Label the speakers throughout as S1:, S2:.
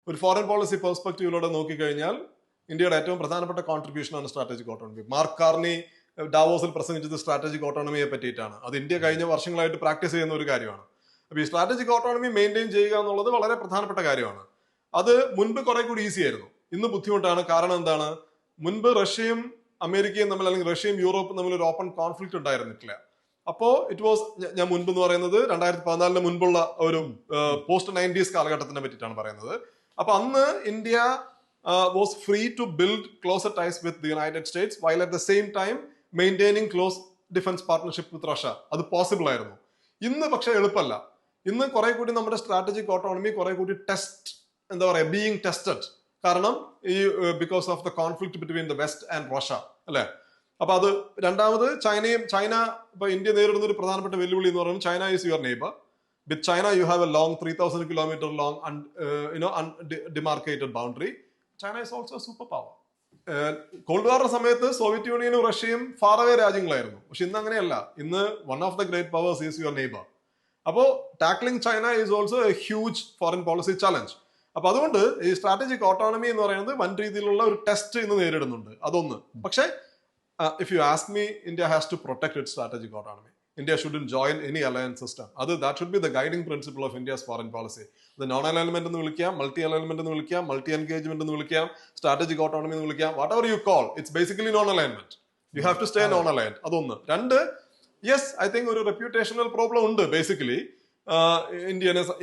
S1: ഒരു foreign policy പെർസ്പെക്റ്റീവിലൂടെ നോക്കിക്കഴിഞ്ഞാൽ ഇന്ത്യയുടെ ഏറ്റവും പ്രധാനപ്പെട്ട കോൺട്രിബ്യൂഷനാണ് സ്ട്രാറ്റജിക് ഓട്ടോണമി. മാർക്ക് കാർണി ഡാവോസിൽ പ്രസംഗിച്ചത് സ്ട്രാറ്റജിക് ഓട്ടോണമിയെ പറ്റിയിട്ടാണ്. അത് ഇന്ത്യ കഴിഞ്ഞ വർഷങ്ങളായിട്ട് പ്രാക്ടീസ് ചെയ്യുന്ന ഒരു കാര്യമാണ്. അപ്പൊ ഈ സ്ട്രാറ്റജിക് ഓട്ടോണമി മെയിൻറ്റെയിൻ ചെയ്യുക എന്നുള്ളത് വളരെ പ്രധാനപ്പെട്ട കാര്യമാണ്. അത് മുൻപ് കുറെ കൂടി ഈസി ആയിരുന്നു, ഇന്ന് ബുദ്ധിമുട്ടാണ്. കാരണം എന്താണ്? മുൻപ് റഷ്യയും അമേരിക്കയും തമ്മിൽ, അല്ലെങ്കിൽ റഷ്യയും യൂറോപ്പും തമ്മിൽ ഒരു ഓപ്പൺ കോൺഫ്ലിക്റ്റ് ഉണ്ടായിരുന്നിട്ടില്ല. അപ്പോ ഇറ്റ് വാസ്, ഞാൻ മുൻപ് എന്ന് പറയുന്നത് 2014 മുൻപുള്ള ഒരു പോസ്റ്റ് 90s കാലഘട്ടത്തിനെ പറ്റിയിട്ടാണ് പറയുന്നത്. അപ്പൊ അന്ന് India was free to build closer ties with the United States while at the same time maintaining close defence partnership with Russia. അത് പോസിബിൾ ആയിരുന്നു. ഇന്ന് പക്ഷെ എളുപ്പമല്ല. ഇന്ന് കുറെ കൂടി നമ്മുടെ സ്ട്രാറ്റജിക് ഓട്ടോണമി കുറെ കൂടി എന്താ പറയാ, ബീയിങ് ടെസ്റ്റഡ്. കാരണം ഈ because of the conflict between the west and Russia അല്ലെ. അപ്പൊ അത് രണ്ടാമത് ചൈന ഇപ്പൊ ഇന്ത്യ നേരിടുന്ന ഒരു പ്രധാനപ്പെട്ട വെല്ലുവിളി എന്ന് പറയുന്നത് China is your neighbour. With China you have a long 3000 kilometer long demarcated boundary. China is also super power. Cold വാറിന്റെ സമയത്ത് സോവിയറ്റ് യൂണിയനും റഷ്യയും ഫാർ അവേ രാജ്യങ്ങളായിരുന്നു. പക്ഷെ ഇന്ന് അങ്ങനെയല്ല. ഇന്ന് one of the great powers is your neighbour. അപ്പോ tackling China is also a huge foreign policy challenge. അപ്പൊ അതുകൊണ്ട് ഈ സ്ട്രാറ്റജിക് ഓട്ടോണമി എന്ന് പറയുന്നത് വൻ രീതിയിലുള്ള ഒരു ടെസ്റ്റ് ഇന്ന് നേരിടുന്നുണ്ട്. അതൊന്ന്. പക്ഷേ if you ask me, India has to protect its strategic autonomy. India shouldn't join any alliance system. That should be the guiding principle of India's foreign policy. The non-alignment എന്ന് വിളിക്കാം, multi-alignment എന്ന് വിളിക്കാം, multi-engagement എന്ന് വിളിക്കാം, strategic autonomy എന്ന് വിളിക്കാം, whatever you call, it's basically non-alignment. You have to stay non-aligned. അതൊന്ന്. രണ്ട്, yes, I think ഒരു reputational problem ഉണ്ട് ബേസിക്കലി.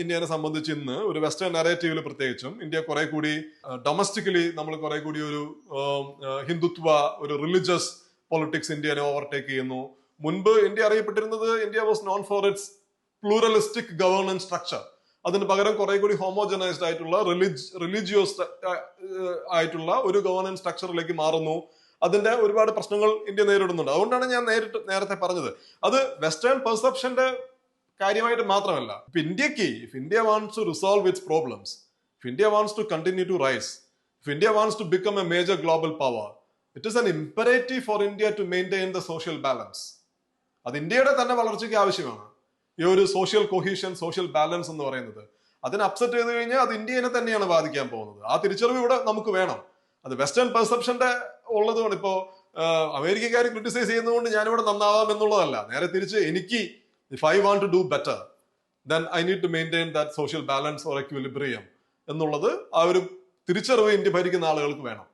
S1: ഇന്ത്യനെ സംബന്ധിച്ച് ഇന്ന് ഒരു വെസ്റ്റേൺ നറേറ്റീവിൽ പ്രത്യേകിച്ചും ഇന്ത്യ കുറെ കൂടി ഡൊമസ്റ്റിക്കലി നമ്മൾ കുറെ കൂടി ഒരു ഹിന്ദുത്വ, ഒരു റിലിജിയസ് പൊളിറ്റിക്സ് ഇന്ത്യനെ ഓവർടേക്ക് ചെയ്യുന്നു. മുൻപ് ഇന്ത്യ അറിയപ്പെട്ടിരുന്നത്, India was known for it's pluralistic governance structure. അതിന് പകരം കുറെ കൂടി ഹോമോജനൈസ്ഡ് ആയിട്ടുള്ള റിലീജിയസ് ആയിട്ടുള്ള ഒരു ഗവേണൻസ് സ്ട്രക്ചറിലേക്ക് മാറുന്നു. അതിന്റെ ഒരുപാട് പ്രശ്നങ്ങൾ ഇന്ത്യ നേരിടുന്നുണ്ട്. അതുകൊണ്ടാണ് ഞാൻ നേരത്തെ പറഞ്ഞത്, അത് വെസ്റ്റേൺ പെർസെപ്ഷന്റെ കാര്യമായിട്ട് മാത്രമല്ല. ഇപ്പൊ ഇന്ത്യക്ക്, if India wants to resolve its problems, if India wants to continue to rise, if India wants to become a major global power, it is an imperative for India to maintain the social balance. അത് ഇന്ത്യയുടെ തന്നെ വളർച്ചയ്ക്ക് ആവശ്യമാണ്. ഈ ഒരു social cohesion, social balance എന്ന് പറയുന്നത്. അതിനെ അപ്സെറ്റ് ചെയ്ത് കഴിഞ്ഞാൽ അത് ഇന്ത്യനെ തന്നെയാണ് ബാധിക്കാൻ പോകുന്നത്. ആ തിരിച്ചറിവ് ഇവിടെ നമുക്ക് വേണം. അത് വെസ്റ്റേൺ പെർസെപ്ഷന്റെ ഉള്ളതുകൊണ്ട്, ഇപ്പോ അമേരിക്കക്കാർ ക്രിട്ടിസൈസ് ചെയ്യുന്നതുകൊണ്ട് ഞാനിവിടെ നന്നാവാം എന്നുള്ളതല്ല. നേരെ തിരിച്ച്, എനിക്ക് if I want to do better, then I need to maintain that social balance or equilibrium എന്നുള്ളത് ആ ഒരു തിരിച്ചറിവ് ഇന്ത്യ ഭരിക്കുന്ന ആളുകൾക്ക് വേണം.